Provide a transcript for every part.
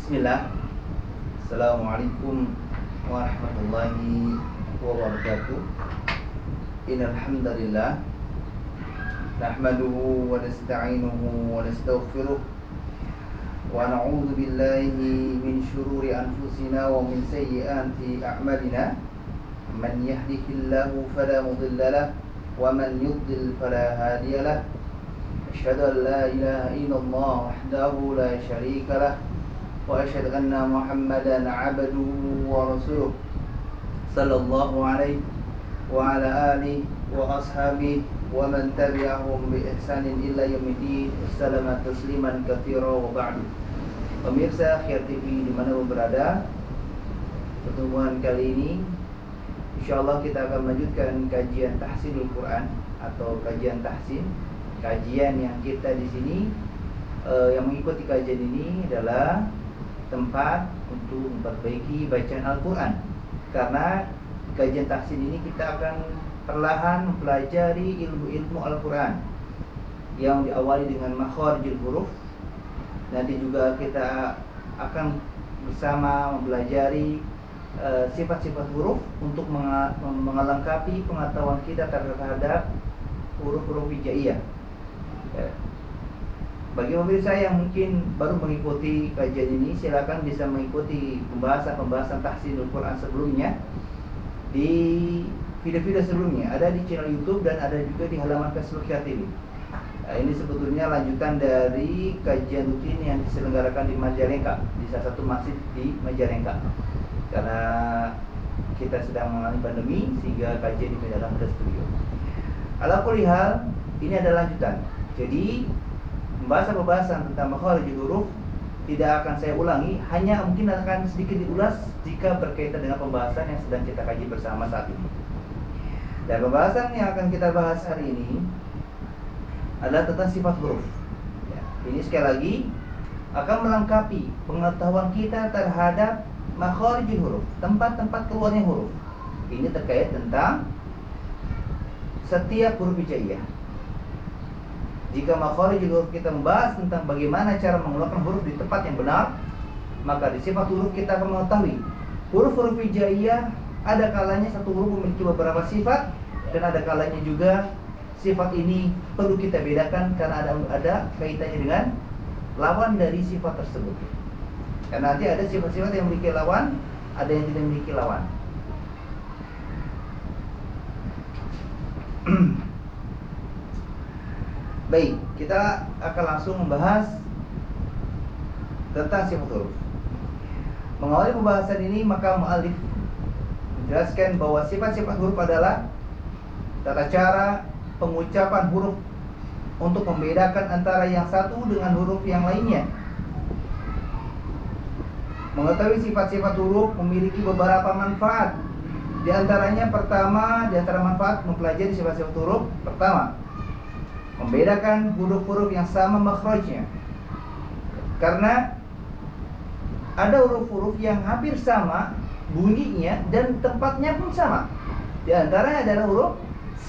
Bismillah. Assalamualaikum warahmatullahi wabarakatuh. Innal hamdalillah nahmaduhu wa nasta'inuhu wa nastaghfiruh wa na'udzu billahi min shururi anfusina wa min sayyiati a'malina. Man yahdihillahu fala mudilla lahu wa man yudlil fala hadiya lahu. Asyhadu an la ilaha illallah wahdahu la syarika lahu wa asyhadu anna Muhammadan 'abduhu wa rasuluh sallallahu alaihi wa ala alihi wa ashabihi wa man tabi'ahum bi ihsanin ila yaumiddin. Assalamu tasliman katsira wa ba'du. Pemirsa Khiyar TV dimanapun berada, pertemuan kali ini insyaallah kita akan melanjutkan kajian tahsinul Quran atau kajian tahsin. Kajian yang kita di sini yang mengikuti kajian ini adalah tempat untuk memperbaiki bacaan Al-Quran. Karena kajian tahsin ini kita akan perlahan mempelajari ilmu-ilmu Al-Quran yang diawali dengan makharijul huruf. Nanti juga kita akan bersama mempelajari sifat-sifat huruf untuk mengelengkapi pengetahuan kita terhadap huruf-huruf hijaiyah. Bagi pemirsa yang mungkin baru mengikuti kajian ini, silakan bisa mengikuti pembahasan tahsinul Quran sebelumnya di video-video sebelumnya. Ada di channel YouTube dan ada juga di halaman Facebook Khiyar TV. Ini sebetulnya lanjutan dari kajian rutin yang diselenggarakan di Majalengka, di salah satu masjid di Majalengka. Karena kita sedang mengalami pandemi sehingga kajian dipindahkan ke studio. Ala kulli hal, ini adalah lanjutan. Jadi pembahasan tentang makharijul huruf tidak akan saya ulangi, hanya mungkin akan sedikit diulas jika berkaitan dengan pembahasan yang sedang kita kaji bersama saat ini. Dan pembahasan yang akan kita bahas hari ini adalah tentang sifat huruf. Ini sekali lagi akan melengkapi pengetahuan kita terhadap makharijul huruf, tempat-tempat keluarnya huruf. Ini terkait tentang setiap huruf hijaiyah. Jika makharijul huruf kita membahas tentang bagaimana cara mengeluarkan huruf di tempat yang benar, maka di sifat huruf kita akan mengetahui huruf-huruf hijaiyah ada kalanya satu huruf memiliki beberapa sifat, dan ada kalanya juga sifat ini perlu kita bedakan karena ada kaitannya dengan lawan dari sifat tersebut. Karena nanti ada sifat-sifat yang memiliki lawan, ada yang tidak memiliki lawan. Baik, kita akan langsung membahas tentang sifat huruf. Mengawali pembahasan ini, maka mu'allif menjelaskan bahwa sifat-sifat huruf adalah tata cara pengucapan huruf untuk membedakan antara yang satu dengan huruf yang lainnya. Mengetahui sifat-sifat huruf memiliki beberapa manfaat. Di antaranya pertama, di antara manfaat mempelajari sifat-sifat huruf, pertama, membedakan huruf-huruf yang sama makhrajnya. Karena ada huruf-huruf yang hampir sama bunyinya dan tempatnya pun sama. Di antaranya adalah huruf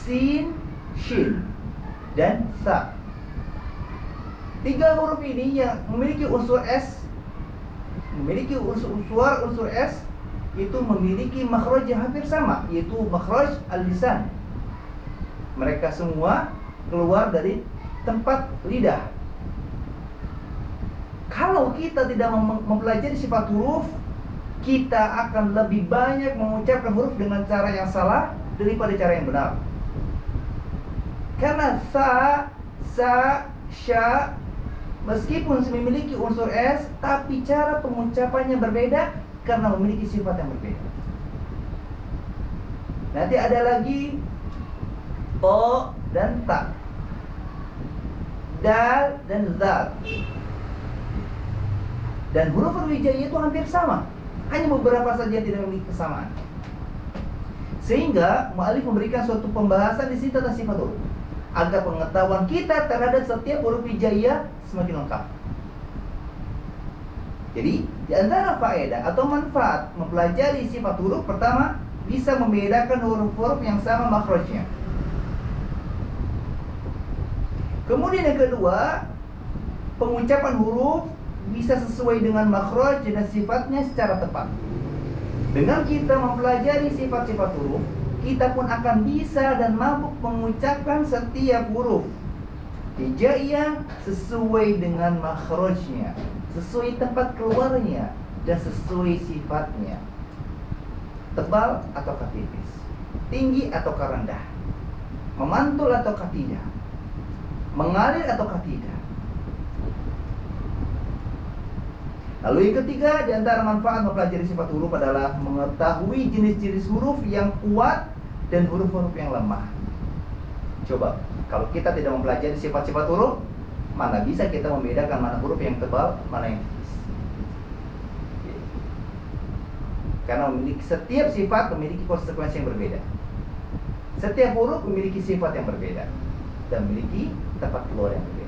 sin, shin, dan sa. Tiga huruf ini yang memiliki unsur S, memiliki unsur S, itu memiliki makhraj yang hampir sama, yaitu makhraj al-lisan. Mereka semua keluar dari tempat lidah. Kalau kita tidak mempelajari sifat huruf, kita akan lebih banyak mengucapkan huruf dengan cara yang salah daripada cara yang benar. Karena sa, sya, meskipun memiliki unsur S, tapi cara pengucapannya berbeda karena memiliki sifat yang berbeda. Nanti ada lagi to dan ta, dal dan zal. Dan huruf-huruf hijaiyah itu hampir sama, hanya beberapa saja yang tidak memiliki kesamaan. Sehingga mu'allif memberikan suatu pembahasan di sini tentang sifat huruf agar pengetahuan kita terhadap setiap huruf hijaiyah semakin lengkap. Jadi, di antara faedah atau manfaat mempelajari sifat huruf, pertama, bisa membedakan huruf-huruf yang sama makhrajnya. Kemudian yang kedua, pengucapan huruf bisa sesuai dengan makhraj dan sifatnya secara tepat. Dengan kita mempelajari sifat-sifat huruf, kita pun akan bisa dan mampu mengucapkan setiap huruf hijaiyah sesuai dengan makhrajnya, sesuai tempat keluarnya, dan sesuai sifatnya. Tebal atau tipis, tinggi atau rendah, memantul atau tidak, mengalir atau tidak. Lalu yang ketiga, di antara manfaat mempelajari sifat huruf adalah mengetahui jenis-jenis huruf yang kuat dan huruf-huruf yang lemah. Coba, kalau kita tidak mempelajari sifat-sifat huruf, mana bisa kita membedakan mana huruf yang tebal, mana yang tipis? Karena setiap sifat memiliki konsekuensi yang berbeda. Setiap huruf memiliki sifat yang berbeda dan memiliki tempat keluar yang berbeda.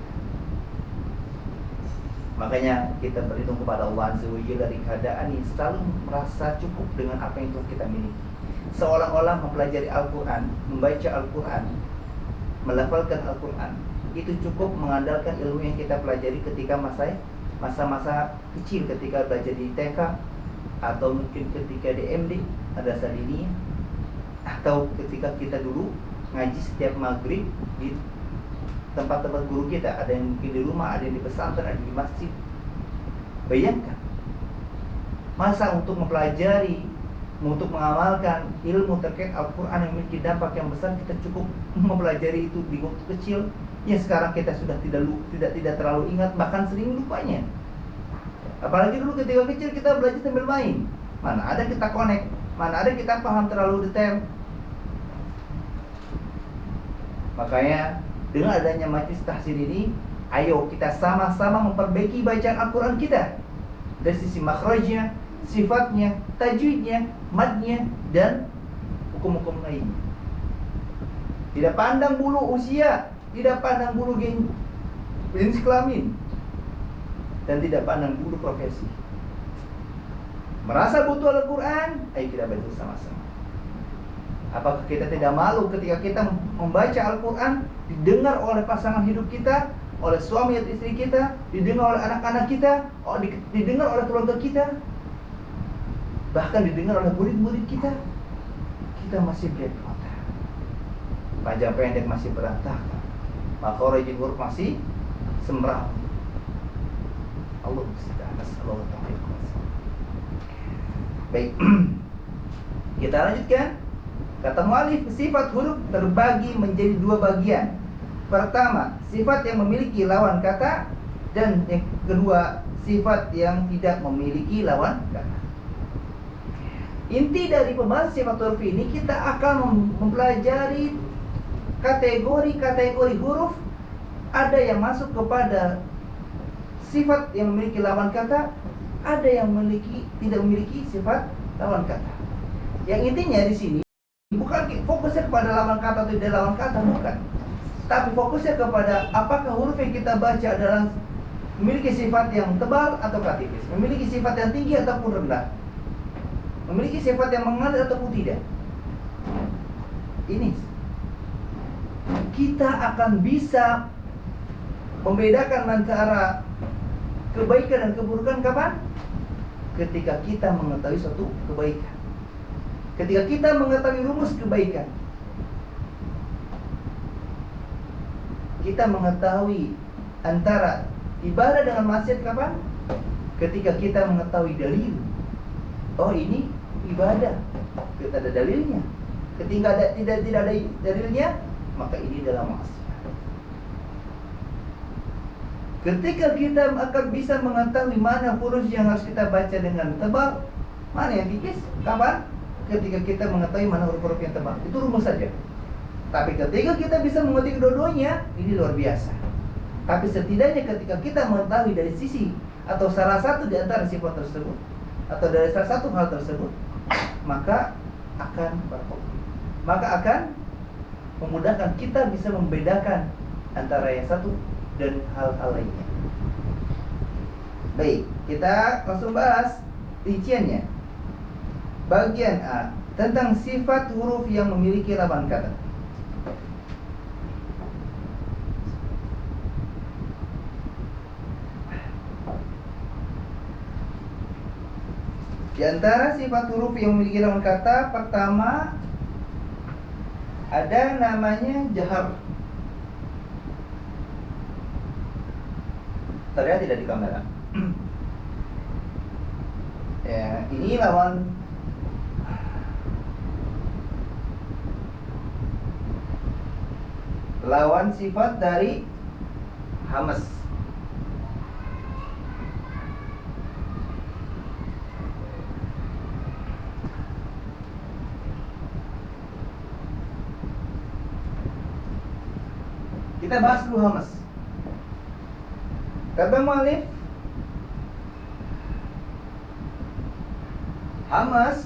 Makanya kita berlindung kepada Allah Azza wa Jalla dari keadaan ini selalu merasa cukup dengan apa yang telah kita miliki. Seolah-olah mempelajari Al-Quran, membaca Al-Quran, melafalkan Al-Quran, itu cukup mengandalkan ilmu yang kita pelajari ketika masa-masa kecil, ketika belajar di TK, atau mungkin ketika di MD, ada sadini, atau ketika kita dulu ngaji setiap maghrib di tempat-tempat guru kita, ada yang mungkin di rumah, ada yang di pesantren, ada di masjid. Bayangkan, masa untuk mempelajari, untuk mengamalkan ilmu terkait Al-Quran yang memiliki dampak yang besar, kita cukup mempelajari itu di waktu kecil, yang sekarang kita sudah tidak terlalu ingat, bahkan sering lupanya. Apalagi dulu ketika kecil kita belajar sambil main, mana ada kita connect, mana ada kita paham terlalu detail. Makanya dengan adanya majlis tahsin ini, ayo kita sama-sama memperbaiki bacaan Al-Quran kita dari sisi makhrajnya, sifatnya, tajwidnya, madnya, dan hukum-hukum lainnya. Tidak pandang bulu usia, tidak pandang bulu jenis kelamin, dan tidak pandang bulu profesi. Merasa butuh Al-Quran, ayo kita baca bersama-sama. Apakah kita tidak malu ketika kita membaca Al-Quran, didengar oleh pasangan hidup kita, oleh suami atau istri kita, didengar oleh anak-anak kita, didengar oleh keluarga kita, bahkan didengar oleh murid-murid kita? Kita masih belepotan, panjang pendek masih berantakan, makhrajul huruf masih semrawut. Allah musta'an. Baik, kita lanjutkan. Kata mu'allif, sifat huruf terbagi menjadi dua bagian. Pertama, sifat yang memiliki lawan kata, dan yang kedua, sifat yang tidak memiliki lawan kata. Inti dari pembahasan sifat huruf ini, kita akan mempelajari kategori-kategori huruf. Ada yang masuk kepada sifat yang memiliki lawan kata, ada yang tidak memiliki sifat lawan kata. Yang intinya di sini bukan fokusnya kepada lawan kata atau tidak lawan kata, bukan. Tapi fokusnya kepada apakah huruf yang kita baca adalah memiliki sifat yang tebal atau tipis, memiliki sifat yang tinggi ataupun rendah, memiliki sifat yang mengalir ataupun tidak. Ini kita akan bisa membedakan antara kebaikan dan keburukan kapan? Ketika kita mengetahui suatu kebaikan, ketika kita mengetahui rumus kebaikan, kita mengetahui antara ibadah dengan maksiat kapan? Ketika kita mengetahui dalil. Oh, ini ibadah, kita ada dalilnya. Ketika tidak ada dalilnya, maka ini adalah maksiat. Ketika kita akan bisa mengetahui mana huruf yang harus kita baca dengan tebal, mana yang tipis, kapan? Ketika kita mengetahui mana huruf-huruf yang tebal. Itu rumus saja. Tapi ketika kita bisa mengerti kedua-duanya, ini luar biasa. Tapi setidaknya ketika kita mengetahui dari sisi atau salah satu di antara sifat tersebut, atau dari salah satu hal tersebut, maka akan memudahkan kita bisa membedakan antara yang satu dan hal-hal lainnya. Baik, kita langsung bahas rinciannya. Bagian A, tentang sifat huruf yang memiliki lawan kata. Di antara sifat huruf yang memiliki lawan kata, pertama ada namanya jahar. Terlihat tidak di kamera? Ya, ini lawan sifat dari hamas. Kita bahas dulu hamas. Kata mu'allif, hamas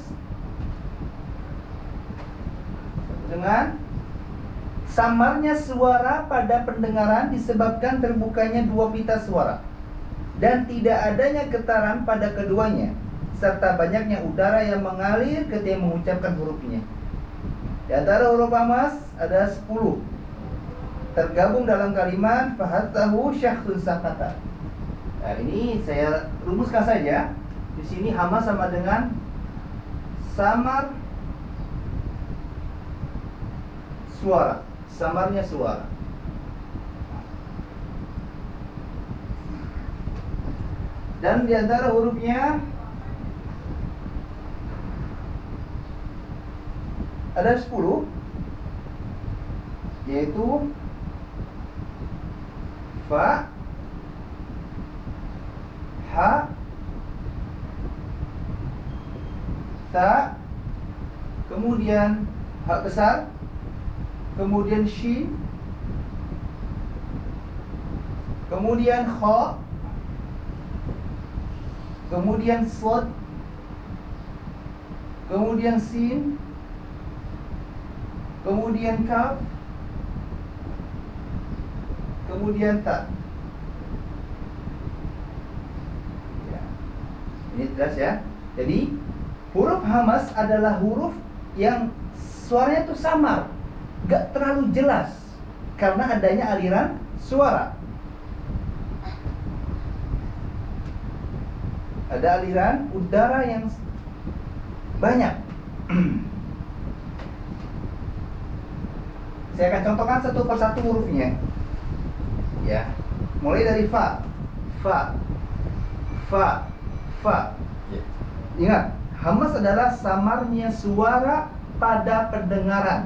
dengan samarnya suara pada pendengaran disebabkan terbukanya dua pita suara dan tidak adanya getaran pada keduanya, serta banyaknya udara yang mengalir ketika mengucapkan hurufnya. Di antara huruf hamas ada 10 tergabung dalam kalimat fahattahu syakhsun sakata. Nah, ini saya rumuskan saja. Di sini hamas sama dengan samar suara, samarnya suara. Dan di antara hurufnya ada 10, yaitu fa, ha, ta, kemudian ha besar, kemudian shin, kemudian kha, kemudian sod, kemudian sin, kemudian kaf, kemudian ta. Ya. Ini jelas ya. Jadi huruf hamas adalah huruf yang suaranya itu samar, gak terlalu jelas karena adanya aliran suara. Ada aliran udara yang banyak. Saya akan contohkan satu persatu hurufnya. Ya, mulai dari fa, fa, fa, fa. Ingat, hamas adalah samarnya suara pada pendengaran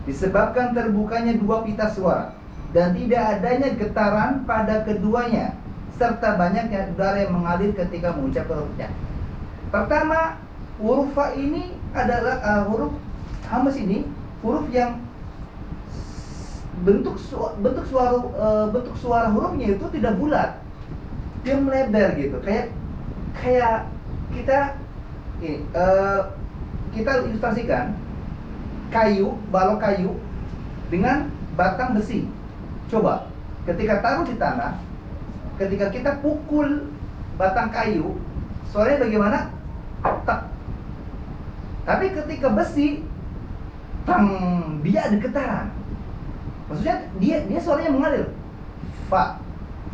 disebabkan terbukanya dua pita suara dan tidak adanya getaran pada keduanya, serta banyaknya udara yang mengalir ketika mengucapkan hurufnya. Pertama, huruf fa ini adalah huruf hamas ini huruf yang bentuk suara hurufnya itu tidak bulat, dia melebar gitu, kayak kita ilustrasikan balok kayu dengan batang besi. Coba ketika taruh di tanah, ketika kita pukul batang kayu, suaranya bagaimana? Tak. Tapi ketika besi, tang, dia ada getaran. Maksudnya dia suaranya mengalir. Fa,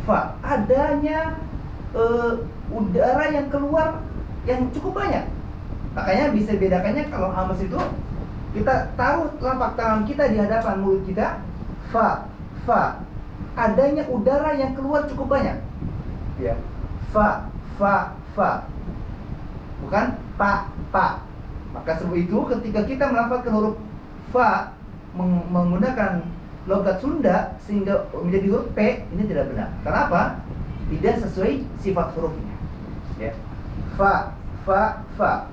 fa, adanya udara yang keluar yang cukup banyak. Makanya bisa bedakannya kalau hamas itu kita taruh telapak tangan kita di hadapan mulut kita, fa, fa, adanya udara yang keluar cukup banyak. Ya. Fa, fa, fa. Bukan pa, pa. Maka sebab itu ketika kita melafalkan huruf fa menggunakan logat Sunda sehingga menjadi huruf P, ini tidak benar. Kenapa? Tidak sesuai sifat hurufnya. Ya. Fa, fa, fa.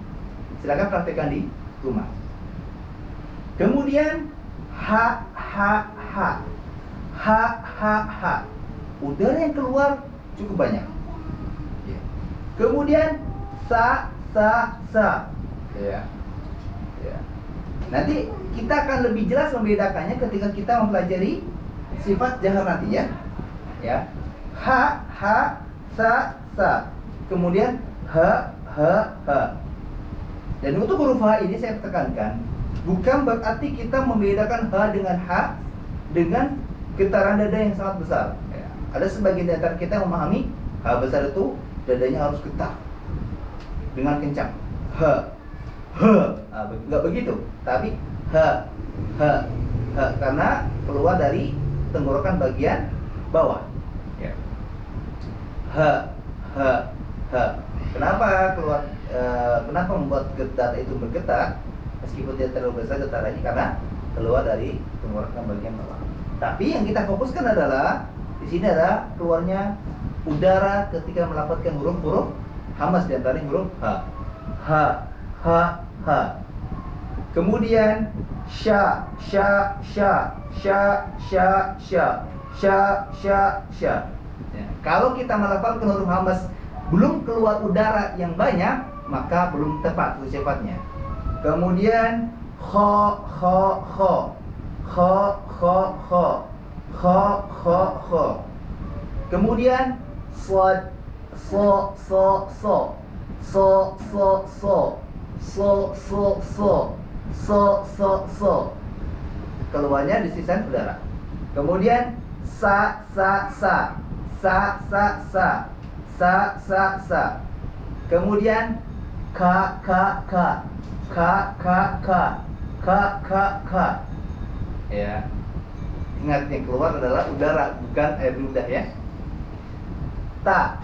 Silakan praktekkan di rumah. Kemudian ha, ha, ha. Ha, ha, ha. Udara yang keluar cukup banyak. Ya. Kemudian sa, sa, sa. Ya. Ya. Nanti kita akan lebih jelas membedakannya ketika kita mempelajari sifat jahar nanti ya. Ya. Ha, ha, sa, sa. Kemudian ha, ha, ha. Dan untuk huruf ha ini saya tekankan, bukan berarti kita membedakan ha dengan ha dengan getaran dada yang sangat besar. Ya. Ada sebagian di antara kita yang memahami ha besar itu dadanya harus getar. dengan kencang. Nggak begitu, tapi karena keluar dari tenggorokan bagian bawah. Ya. Kenapa keluar? Kenapa membuat data itu bergetar? Meskipun dia terlalu besar getarannya karena keluar dari tenggorokan bagian bawah. Tapi yang kita fokuskan adalah di sini adalah keluarnya udara ketika melafazkan huruf-huruf hamas, di antaranya huruf h. Kemudian sya. Ya. Kalau kita melafalkan huruf hamas belum keluar udara yang banyak, maka belum tepat sifatnya. Kemudian kho. Kemudian slot, keluarnya di sisian udara. Kemudian sa. Kemudian ka. Ya. Ingat, yang keluar adalah udara, bukan air ludah ya. Ta.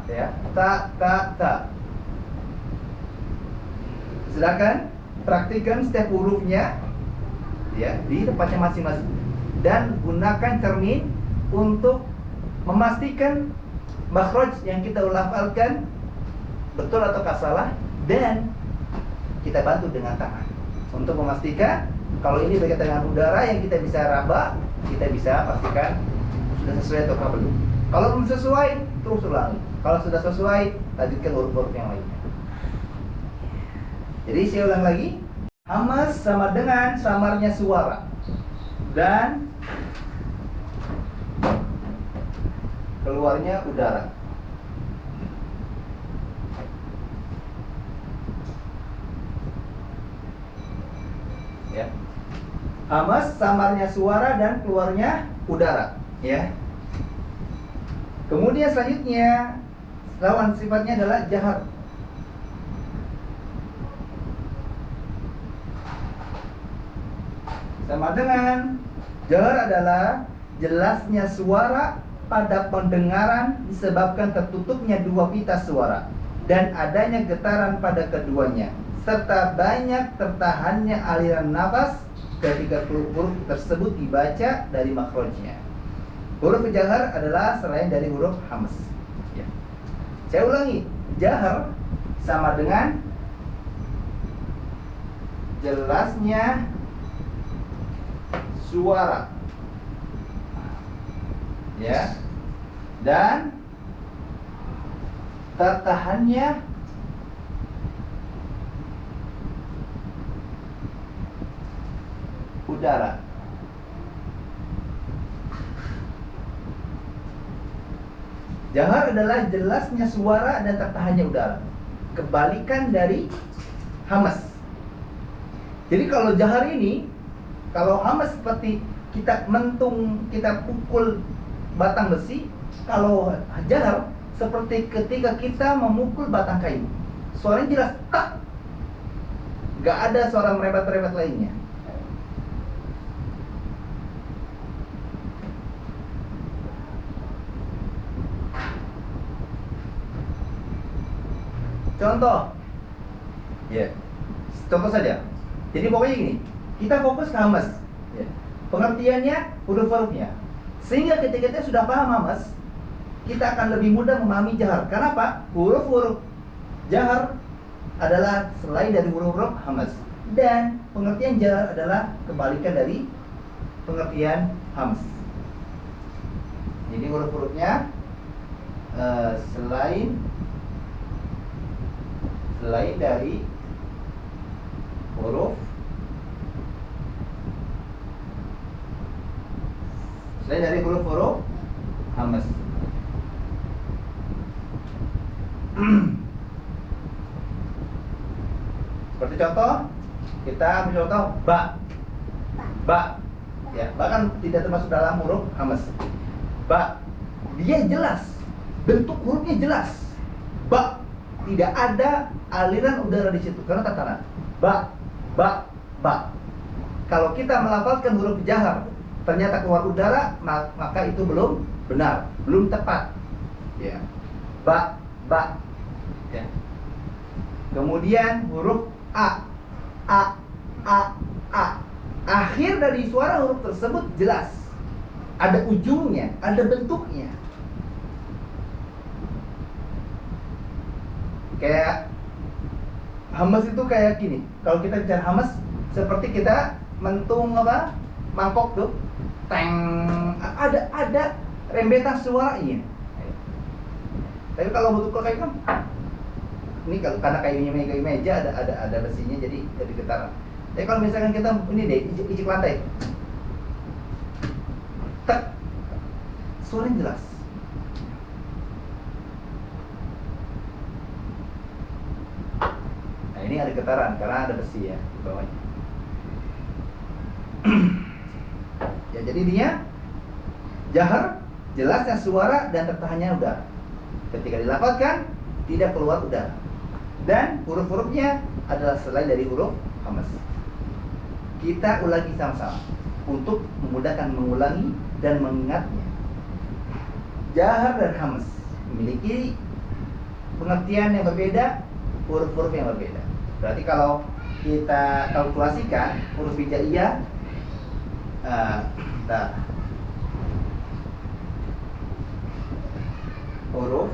Ya. Ta. Silakan praktikkan setiap hurufnya ya di tempatnya masing-masing dan gunakan cermin untuk memastikan makhraj yang kita lafalkan betul atau salah, dan kita bantu dengan tangan untuk memastikan kalau ini berkaitan dengan udara yang kita bisa raba, kita bisa pastikan sudah sesuai atau belum. Kalau belum sesuai, terus ulangi. Kalau sudah sesuai, lanjutkan huruf-huruf yang lainnya. Jadi saya ulang lagi, hamas sama dengan samarnya suara dan keluarnya udara. Ya. Hamas samarnya suara dan keluarnya udara, ya. Kemudian selanjutnya lawan sifatnya adalah jahar. Sama dengan jahar adalah jelasnya suara pada pendengaran disebabkan tertutupnya dua pita suara dan adanya getaran pada keduanya, serta banyak tertahannya aliran nafas ketika huruf tersebut dibaca dari makhrajnya. Huruf jahar adalah selain dari huruf hamas. Ya. Saya ulangi, jahar sama dengan jelasnya suara, ya, dan tertahannya udara. Jahar adalah jelasnya suara dan tertahannya udara. Kebalikan dari hamas. Jadi kalau jahar ini, kalau hamas seperti kita mentung, kita pukul batang besi. Kalau jahar seperti ketika kita memukul batang kayu. Suaranya jelas, tak. Gak ada suara merepet-repet lainnya. Contoh, ya, contoh saja. Jadi pokoknya gini, kita fokus ke hamas, ya. Pengertiannya, huruf-hurufnya. Sehingga ketika kita sudah paham hamas, kita akan lebih mudah memahami jahar. Kenapa? Huruf-huruf jahar adalah selain dari huruf-huruf hamas, dan pengertian jahar adalah kebalikan dari pengertian hamas. Jadi huruf-hurufnya selain dari huruf hamas. Seperti contoh, kita ambil contoh ba, ya, bahkan tidak termasuk dalam huruf hamas. Ba, dia jelas, bentuk hurufnya jelas. Ba, tidak ada aliran udara di situ karena tatanan. Ba, ba, ba. Kalau kita melafalkan huruf jahar, ternyata keluar udara, maka itu belum benar, belum tepat. Ya. Ba, ba. Ya. Kemudian huruf a, a, a, a. Akhir dari suara huruf tersebut jelas. Ada ujungnya, ada bentuknya. Kayak hamas itu kayak gini. Kalau kita bicara hamas, seperti kita mentung apa? Mangkok tuh. Teng, ada rembetan suaranya. Tapi kalau betul kayak kan ini kalau karena kayu meja ada besinya jadi getaran. Tapi kalau misalkan kita ini deh ijik lantai, tak, suaranya jelas. Nah ini ada getaran karena ada besi ya di bawahnya. Ya jadi dia jahar, jelasnya suara dan tertahannya udara. Ketika dilafalkan tidak keluar udara. Dan huruf-hurufnya adalah selain dari huruf hamas. Kita ulangi sama-sama untuk memudahkan mengulangi dan mengingatnya. Jahar dan hamas memiliki pengertian yang berbeda, huruf-huruf yang berbeda. Berarti kalau kita kalkulasikan huruf hijaiyah, huruf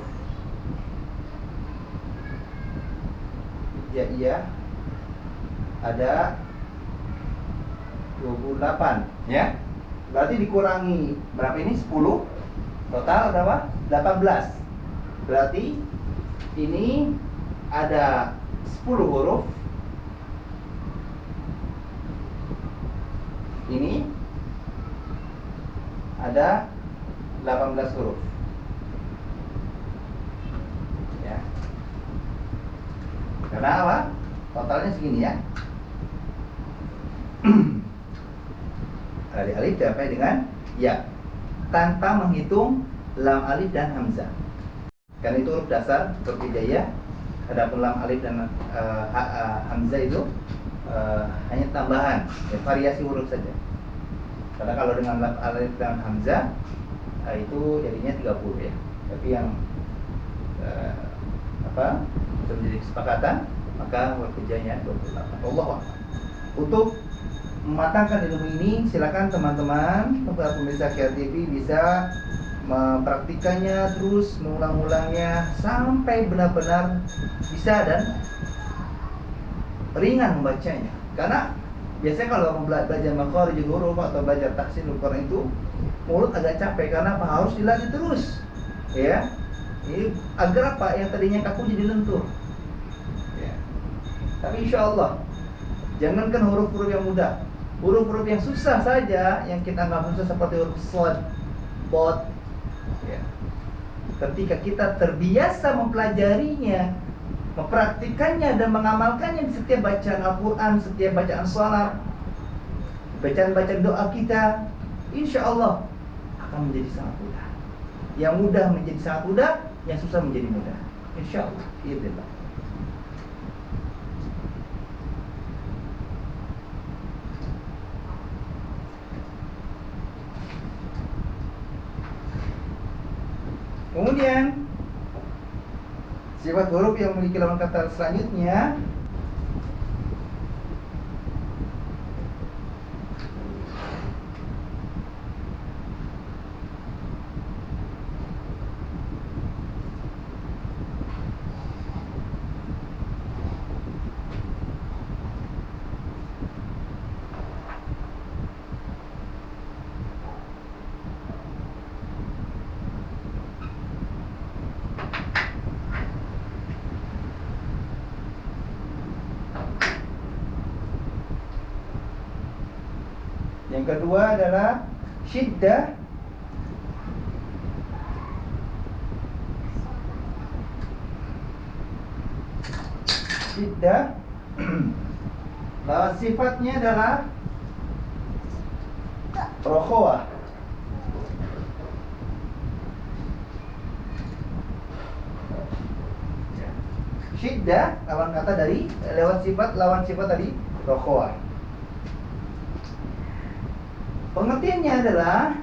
hijaiyah ada 28 ya. Berarti dikurangi berapa ini? 10. Total berapa? 18. Berarti ini ada 10 huruf. Ini ada 18 huruf. Ya. Karena apa? Totalnya segini ya. Dari alif sampai dengan ya, tanpa menghitung lam, alif dan hamzah. Karena itu huruf dasar huruf hijaiyah. Adapun lam, alif dan hamzah itu hanya tambahan, ya, variasi huruf saja. Karena kalau dengan lam, alif dan hamzah itu jadinya 30 ya. Tapi yang sudah menjadi kesepakatan, maka huruf hijaiyahnya 28. Allah. Untuk mematangkan ilmu ini, silakan teman-teman pemirsa KR TV bisa mempraktikannya terus, mengulang-ulangnya sampai benar-benar bisa dan ringan membacanya. Karena biasanya kalau belajar makharijul huruf atau belajar tahsinul Quran itu mulut agak capek karena apa? Harus dilatih terus. Ya. Ini agar apa? Yang tadinya kaku jadi lentur. Ya. Tapi insya Allah jangankan huruf-huruf yang mudah, huruf-huruf yang susah saja, yang kita anggap susah seperti huruf shad, bod, ya. Ketika kita terbiasa mempelajarinya, mempraktikannya dan mengamalkannya di setiap bacaan Al-Quran, setiap bacaan salat, bacaan-bacaan doa kita, insya Allah akan menjadi sangat mudah. Yang mudah menjadi sangat mudah, yang susah menjadi mudah. Insya Allah. Bismillah. Kemudian sifat huruf yang memiliki lawan kata selanjutnya yang kedua adalah syiddah. Syiddah bahwa sifatnya adalah Rokhawah. Syiddah lawan kata dari lewat sifat, lawan sifat tadi rokhawah. Pengertiannya adalah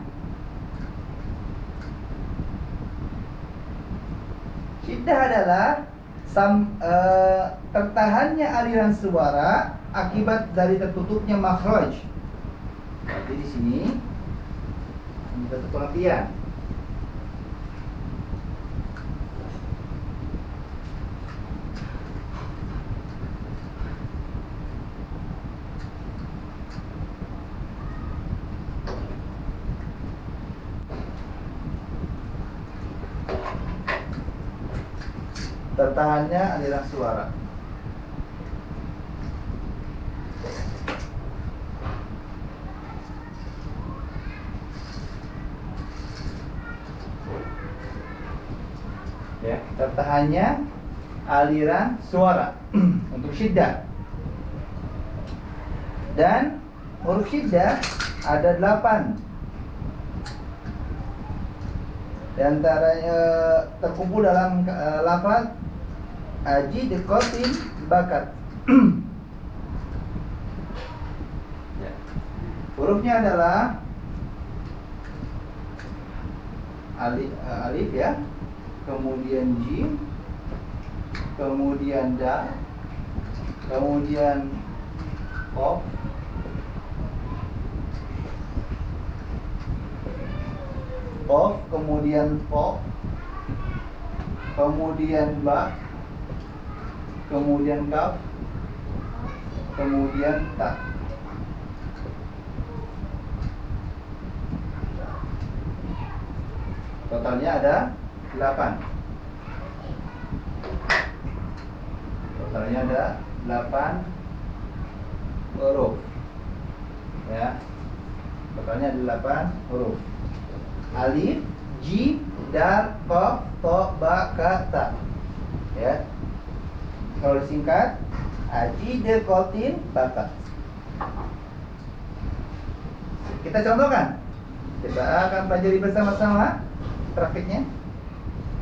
syiddah adalah tertahannya aliran suara akibat dari tertutupnya makhraj. Jadi di sini ini satu pengertian. Tertahannya aliran suara. Ya, tertahannya aliran suara untuk syiddah. Dan huruf syiddah ada 8. Di antaranya terkumpul dalam lafaz ajid qatin bakat. Ya. Hurufnya adalah alif ya, kemudian jim, kemudian dal, kemudian qaf, kemudian po, kemudian ba, kemudian kaf, kemudian ta. Totalnya ada 8. Totalnya ada 8 huruf. Ya. Totalnya ada 8 huruf. Alif, jim, dal, qaf, ta, ba, ka, ta. Ya. Kalau disingkat ajid qatin bakat. Kita contohkan. Kita akan pelajari bersama-sama praktiknya.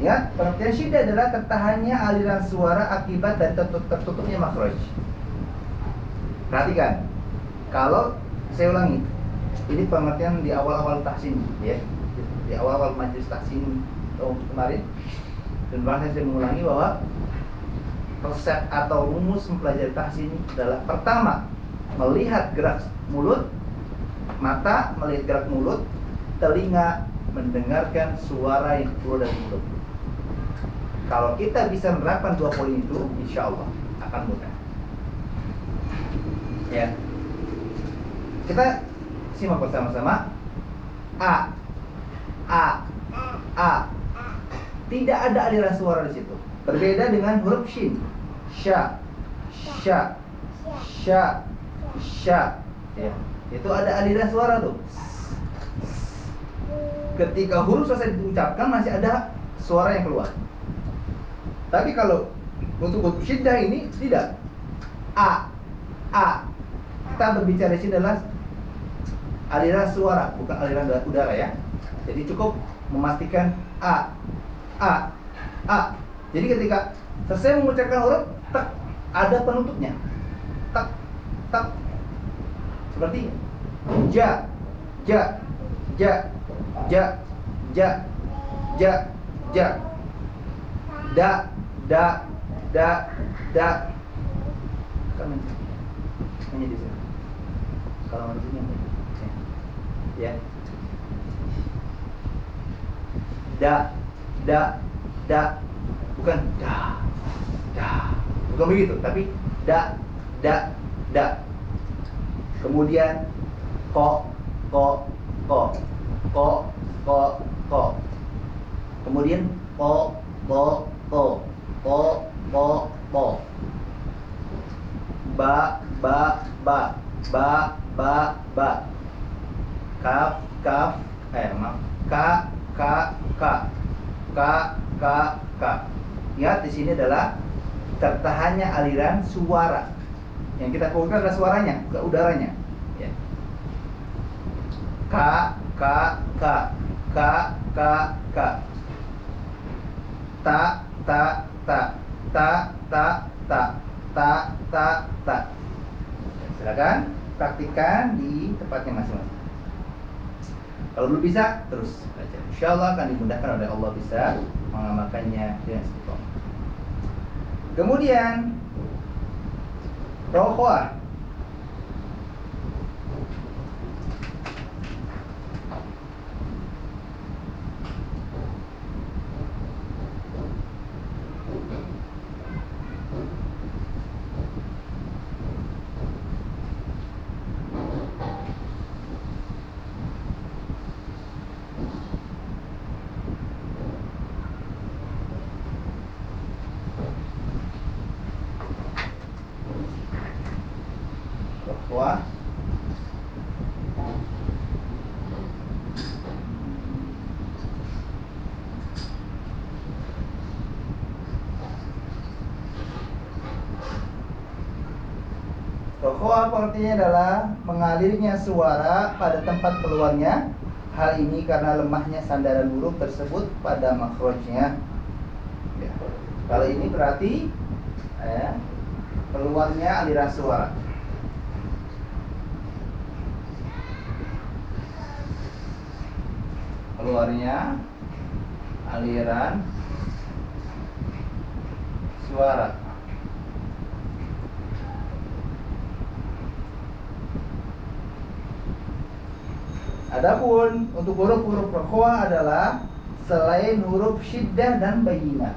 Ya, pengertian syiddah adalah tertahannya aliran suara akibat dari tertutupnya makhraj. Perhatikan. Kalau saya ulangi, ini pengertian di awal-awal tahsin, ya. Di awal-awal majelis tahsin kemarin. Dan bahkan saya mengulangi bahwa resep atau rumus mempelajari tahsin adalah pertama, melihat gerak mulut, mata melihat gerak mulut, telinga mendengarkan suara yang keluar dari mulut. Kalau kita bisa menerapkan 2 poin itu, insya Allah akan mudah. Ya, kita simak bersama-sama. A, tidak ada aliran suara di situ. Berbeda dengan huruf shin, sya, sya, sya, sya. Ya, itu ada aliran suara tuh. Ketika huruf selesai diucapkan masih ada suara yang keluar. Tapi kalau untuk huruf syiddah ini tidak. A. Kita berbicara di sini adalah aliran suara, bukan aliran udara ya. Jadi cukup memastikan A. Jadi ketika selesai mengucapkan huruf, tak ada penutupnya. Tak. Seperti ja. Da. Kan hanya di sini. Kalau di sini ya. Da. Bukan da. Bukan begitu, tapi da. Kemudian ko. Kemudian po. Ba. Kaf. Ka. Lihat di sini adalah tertahannya aliran suara. Yang kita fokuskan adalah suaranya, bukan udaranya. Ya. K Ka, ka, ka. Ka, ka, ka. Ta, ta, ta. Ta, ta, ta. Ta, ta, ta. Silakan praktikkan di tempatnya masing-masing. Kalau belum bisa, terus belajar. Insya Allah akan dimudahkan oleh Allah bisa mengamalkannya dengan istiqomah. Kemudian rokoah. Rokoah. Rokoah artinya adalah mengalirnya suara pada tempat keluarnya. Hal ini karena lemahnya sandaran huruf tersebut pada makhrajnya. Ya. Kalau ini berarti keluarnya aliran suara. Keluarnya aliran suara. Adapun untuk huruf-huruf rokoah adalah selain huruf syiddah dan bayyinah.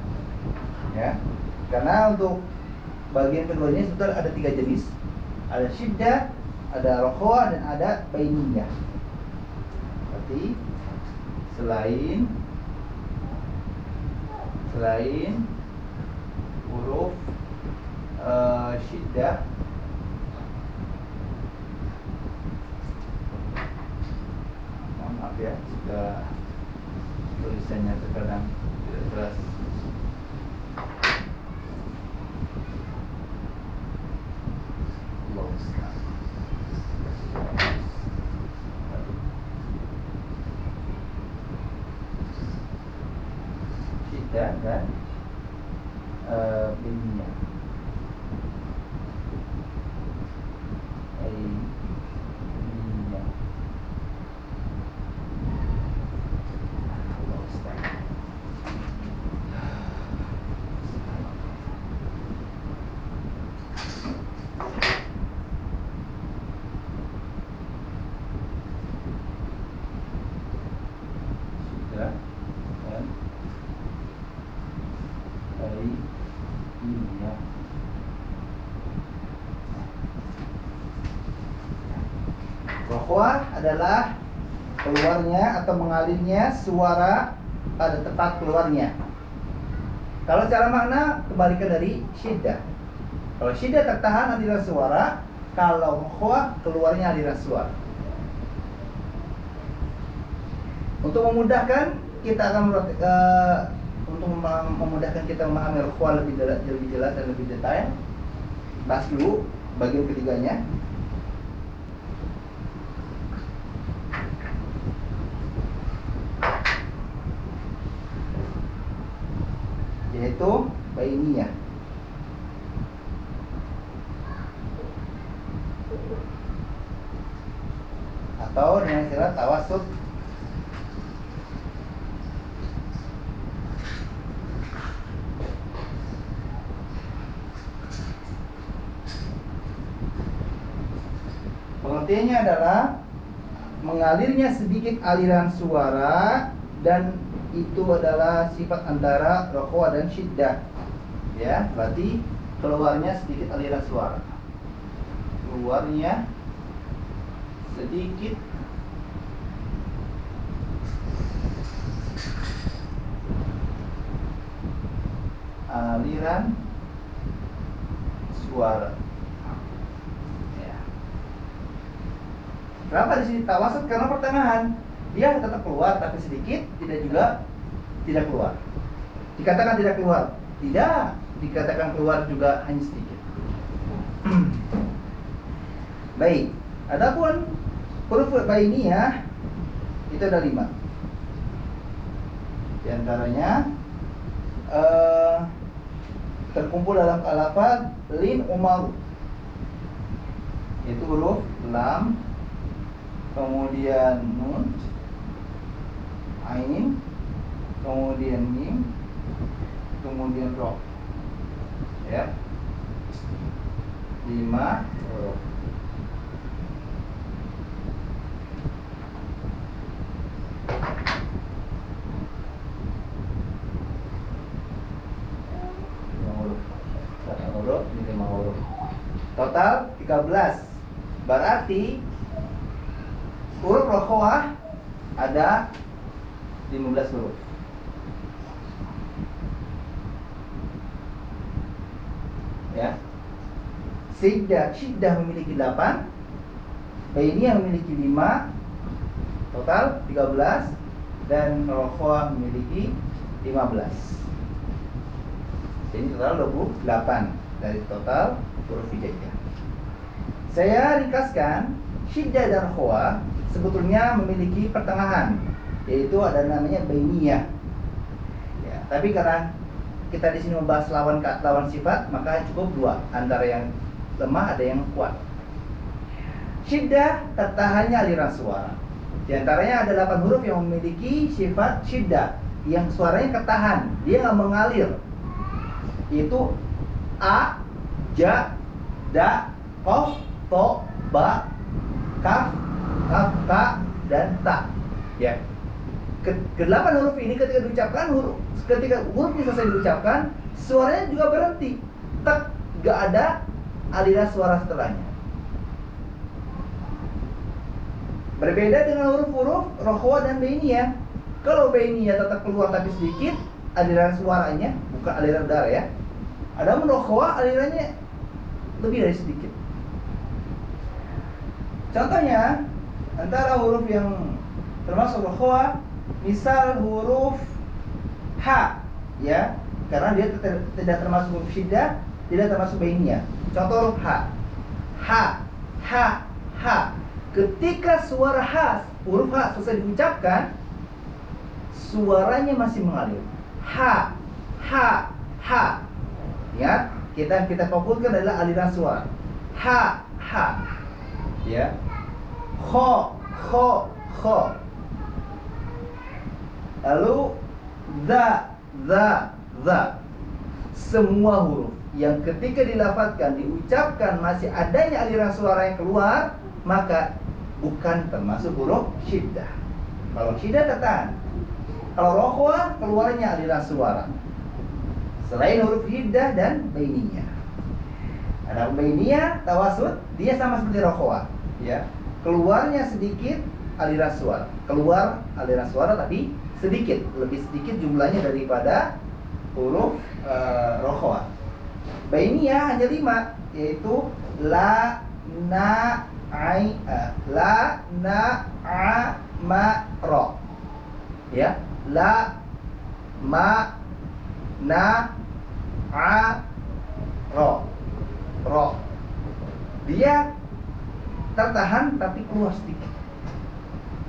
Ya. Karena untuk bagian keduanya sebetulnya ada 3 jenis. Ada syiddah, ada rokoah, dan ada bayyinah. Berarti selain huruf syiddah, maaf ya jika tulisannya terkadang tidak jelas. Syiddah dan bayyinah. Rokoah adalah keluarnya atau mengalirnya suara pada tempat keluarnya. Kalau secara makna kebalikan dari syiddah. Kalau syiddah tertahan aliran suara, kalau rokoah keluarnya aliran suara. Untuk memudahkan kita akan memudahkan kita memahami rokoah lebih jelas dan lebih detail. Bahas dulu bagian ketiganya. Yaitu bayyinah. Atau dengan istilah tawassut. Pengertiannya adalah mengalirnya sedikit aliran suara, dan itu adalah sifat antara rokoah dan syiddah. Ya, berarti keluarnya sedikit aliran suara. Keluarnya sedikit aliran suara. Ya. Kenapa di sini tawassut? Karena pertengahan. Dia tetap keluar tapi sedikit, tidak keluar. Dikatakan tidak keluar? Tidak, dikatakan keluar juga hanya sedikit. Baik, adapun huruf bayyinah Itu ada 5. Di antaranya terkumpul dalam lafaz lin umaru. Itu huruf lam, kemudian nun, ain, kemudian mim, kemudian ro. Ya. 5 huruf. Ini 5 huruf. Total 13. Berarti huruf rokhawah ada 15 huruf. Ya. Syiddah memiliki 8, Bainiyah memiliki 5, total 13, dan rokhawah memiliki 15. Ini total 28 dari total huruf hijaiyah. Saya ringkaskan, syiddah dan rokhawah sebetulnya memiliki pertengahan, yaitu ada namanya bainiyah. Ya, tapi karena kita di sini membahas lawan sifat, maka cukup 2, antara yang lemah ada yang kuat. Syiddah tertahannya aliran suara. Di antaranya ada 8 huruf yang memiliki sifat syiddah, yang suaranya ketahan, dia nggak mengalir. Itu a, ja, da, qaf, to, ba, kaf, ka, dan ta. Ya. Ke-8 huruf ini ketika hurufnya selesai diucapkan, suaranya juga berhenti. Tak, gak ada aliran suara setelahnya. Berbeda dengan huruf-huruf rokhawah dan bainiyah. Kalau bainiyah tetap keluar tapi sedikit aliran suaranya, bukan aliran udara ya. Adapun rokhawah alirannya lebih dari sedikit. Contohnya, antara huruf yang termasuk rokhawah, misal huruf H, ya, karena dia tidak termasuk huruf syiddah, tidak termasuk bainiyah. Contoh huruf H. H. Ketika suara H, huruf H selesai diucapkan, suaranya masih mengalir. H. Ya, kita fokuskan adalah aliran suara. H. Ya. Kho. Lalu za. Semua huruf yang ketika dilafadzkan, diucapkan masih adanya aliran suara yang keluar, maka bukan termasuk huruf syiddah. Kalau syiddah tertahan. Kalau rokhawah keluarnya aliran suara. Selain huruf syiddah dan bainiyah. Ada bainiyah, tawasud, dia sama seperti rokhawah, ya. Keluarnya sedikit aliran suara. Keluar aliran suara tapi sedikit, lebih sedikit jumlahnya daripada huruf rokhawah. Bainiyah hanya 5, yaitu la, na, ai, la, na, a, ma, ro. Ya, la, ma, na, a, ro. Dia tertahan tapi keluar sedikit.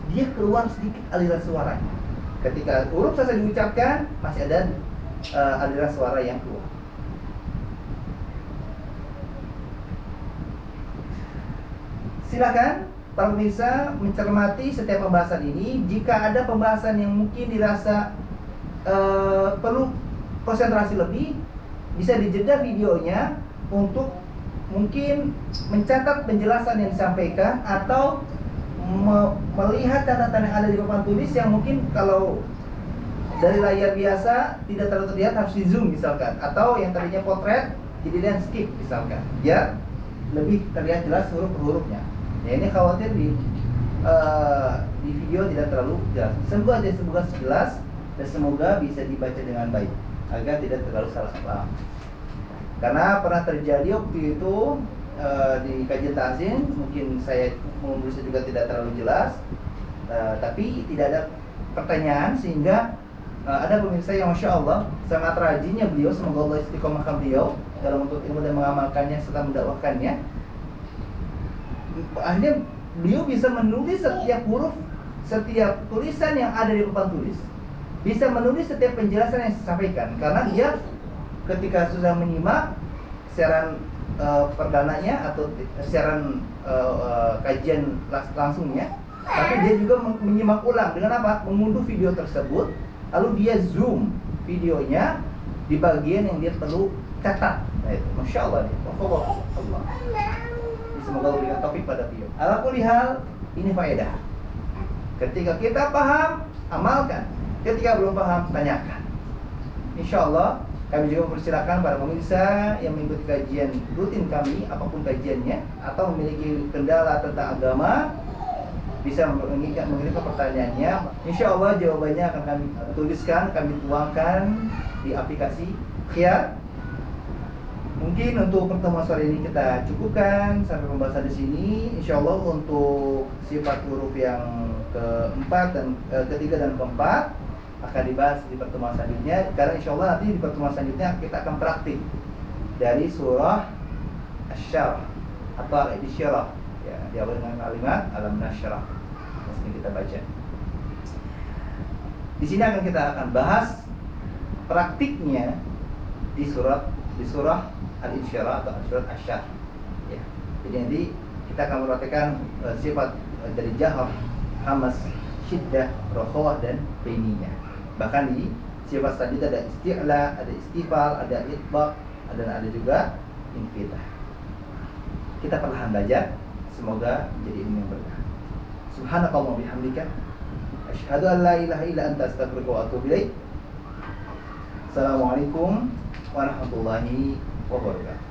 Dia keluar sedikit aliran suaranya. Ketika huruf selesai diucapkan, masih ada aliran suara yang keluar. Silakan para pemirsa mencermati setiap pembahasan ini. Jika ada pembahasan yang mungkin dirasa perlu konsentrasi lebih, bisa dijeda videonya untuk mungkin mencatat penjelasan yang disampaikan, atau melihat catatan yang ada di papan tulis yang mungkin kalau dari layar biasa tidak terlalu terlihat, harus di zoom misalkan, atau yang tadinya potret jadi landscape misalkan, biar lebih terlihat jelas huruf per hurufnya. Ya, ini khawatir di video tidak terlalu jelas. Semoga jelas dan semoga bisa dibaca dengan baik agar tidak terlalu salah paham. Karena pernah terjadi waktu itu di kajian tahsin, mungkin saya menulisnya juga tidak terlalu jelas, tapi tidak ada pertanyaan, sehingga ada pemirsa yang Masya Allah sangat rajinnya beliau, semoga Allah istiqomahkan beliau dalam untuk ilmu dan mengamalkannya serta mendakwahkannya. Akhirnya beliau bisa menulis setiap huruf setiap tulisan yang ada di papan tulis, bisa menulis setiap penjelasan yang saya sampaikan, karena dia ketika sudah menyimak siaran perdananya atau siaran kajian langsungnya, tapi dia juga menyimak ulang dengan apa? Mengunduh video tersebut, lalu dia zoom videonya di bagian yang dia perlu catat. Nah itu, masya Allah nih, Allah. Semoga berikan taufik pada beliau. Ala kulli hal, ini faedah. Ketika kita paham, amalkan. Ketika belum paham, tanyakan. Insya Allah, kami juga mempersilakan para pemirsa yang mengikuti kajian rutin kami, apapun kajiannya, atau memiliki kendala tentang agama, bisa mengirimkan pertanyaannya. Insya Allah jawabannya akan kami tuliskan, kami tuangkan di aplikasi Khiyar. Mungkin untuk pertemuan sore ini kita cukupkan sampai pembahasan di sini. Insya Allah untuk sifat huruf yang keempat dan ketiga dan keempat akan dibahas di pertemuan selanjutnya. Karena insya Allah nanti di pertemuan selanjutnya kita akan praktik dari surah Asy-Syarah atau Al-Isyarah. Ya, diawali dengan kalimat Alam Nasyrah. Ini kita baca. Di sini kita akan bahas praktiknya di surah Al-Isyarah atau surat Asy-Syarah. Ya. Jadi nanti kita akan mempraktikkan sifat dari jahar, hamas, syiddah, rokhawah dan bainiyah. Bahkan di sifat selanjutnya ada isti'la, ada istifal, ada itbaq, ada juga infitah. Kita perlahan belajar, semoga menjadi ilmu yang berkah. Subhanakallah bihamdika, asyhadu an la ilaha illa anta, astaghfiruka wa atubu ilaik. Assalamualaikum warahmatullahi wabarakatuh.